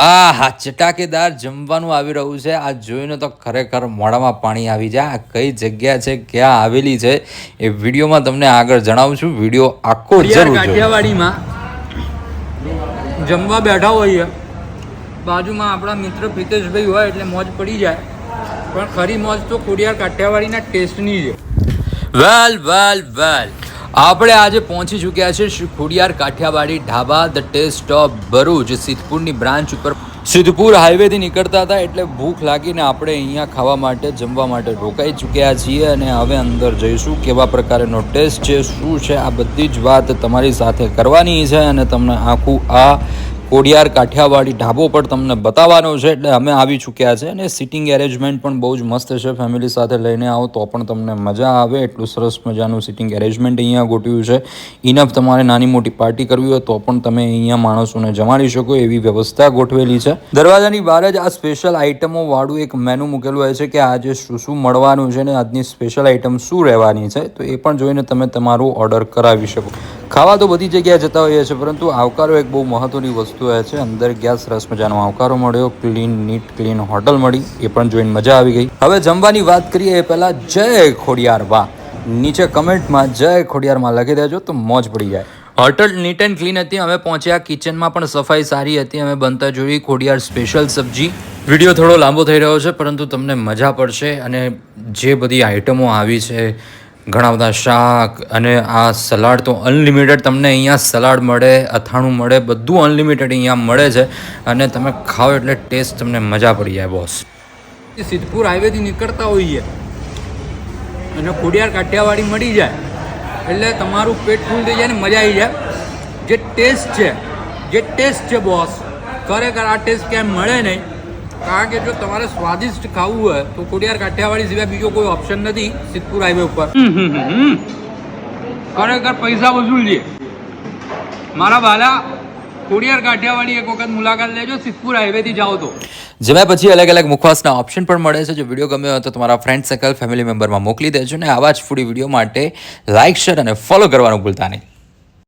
હા, ચટાકેદાર જમવાનું આવી રહ્યું છે. આ જોઈને તો ખરેખર મોઢામાં પાણી આવી જાય. આ કઈ જગ્યા છે, ક્યાં આવેલી છે, એ વિડીયોમાં તમને આગળ જણાવું છું. વિડીયો આખો જરૂર જોજો. કાઠિયાવાડીમાં જમવા બેઠા હોઈએ, બાજુમાં આપણા મિત્ર પ્રિતેશભાઈ હોય એટલે મોજ પડી જાય. પણ ખરી મોજ તો ખોડિયાર કાઠિયાવાડીના ટેસ્ટની છે. વેલ આપણે આજે પહોંચી ચૂક્યા છે Shri Khodiyar Kathiyawadi dhaba, the taste of Bharuch. સિદ્ધપુરની બ્રાન્ચ ઉપર સિદ્ધપુર હાઈવેથી નીકળતા હતા એટલે ભૂખ લાગીને આપણે અહીંયા ખાવા માટે, જમવા માટે રોકાઈ ચૂક્યા છીએ. અને હવે અંદર જઈશું, કેવા પ્રકારનો ટેસ્ટ છે, શું છે, આ બધી જ વાત તમારી સાથે કરવાની છે અને તમને આખું આ ખોડિયાર કાઠિયાવાડી ઢાબો પર તમને બતાવવાનો છે. એટલે અમે આવી ચૂક્યા છે અને સિટિંગ એરેન્જમેન્ટ પણ બહુ જ મસ્ત છે. ફેમિલી સાથે લઈને આવો તો પણ તમને મજા આવે એટલું સરસ મજાનું સિટિંગ એરેન્જમેન્ટ અહીંયા ગોઠવ્યું છે. ઇનફ તમારે નાની મોટી પાર્ટી કરવી હોય તો પણ તમે અહીંયા માણસોને જમાડી શકો એવી વ્યવસ્થા ગોઠવેલી છે. દરવાજાની બહાર જ આ સ્પેશિયલ આઇટમો વાળું એક મેનુ મૂકેલું હોય છે કે આજે શું શું મળવાનું છે ને આજની સ્પેશિયલ આઇટમ શું રહેવાની છે, તો એ પણ જોઈને તમે તમારું ઓર્ડર કરાવી શકો. ખાવા તો બધી જગ્યાએ જતા હોઈએ છીએ, પરંતુ આવકારો એક બહુ મહત્વની વસ્તુ હોય છે. અંદર ગયા, સરસ મજાનો આવકારો મળ્યો, નીટ ક્લીન હોટલ મળી, એ પણ જોઈને મજા આવી ગઈ. હવે જમવાની વાત કરીએ એ પહેલાં જય ખોડિયાર વાહ નીચે કમેન્ટમાં જય ખોડિયારમાં લખી દેજો તો મોજ પડી જાય. હોટલ નીટ એન્ડ ક્લીન હતી. અમે પહોંચ્યા, કિચનમાં પણ સફાઈ સારી હતી. અમે બનતા જોઈ ખોડિયાર સ્પેશિયલ સબ્જી. વિડીયો થોડો લાંબો થઈ રહ્યો છે, પરંતુ તમને મજા પડશે. અને જે બધી આઇટમો આવી છે, ઘણા બધા શાક અને આ સલાડ તો અનલિમિટેડ તમને અહીંયા સલાડ મળે, અથાણું મળે, બધું અનલિમિટેડ અહીંયા મળે છે. અને તમે ખાઓ એટલે ટેસ્ટ તમને મજા પડી જાય બોસ. સિદ્ધપુર હાઈવેથી નીકળતા હોઈએ અને ખોડિયાર કાઠિયાવાડી મળી જાય એટલે તમારું પેટ ફૂલ થઈ જાય ને મજા આવી જાય. જે ટેસ્ટ છે બોસ, ખરેખર આ ટેસ્ટ ક્યાંય મળે નહીં. કારણ કે જો તમારે સ્વાદિષ્ટ ખાવું હોય તો ખોડિયાર કાઠિયાવાડી સિવાય બીજો કોઈ ઓપ્શન નથી સિદ્ધપુર હાઈવે ઉપર. ખરેખર પૈસા વસૂલ છે મારા બાલા. ખોડિયાર કાઠિયાવાડી એક વખત મુલાકાત લેજો સિદ્ધપુર હાઈવેથી જાઓ તો. જેમાં પછી અલગ અલગ મુખવાસના ઓપ્શન પણ મળે છે. જો વિડીયો ગમ્યો હોય તો તમારા ફ્રેન્ડ સર્કલ, ફેમિલી મેમ્બરમાં મોકલી દેજો. ને આવા જ ફૂડી વિડીયો માટે લાઇક, શેર અને ફોલો કરવાનું ભૂલતા નહીં.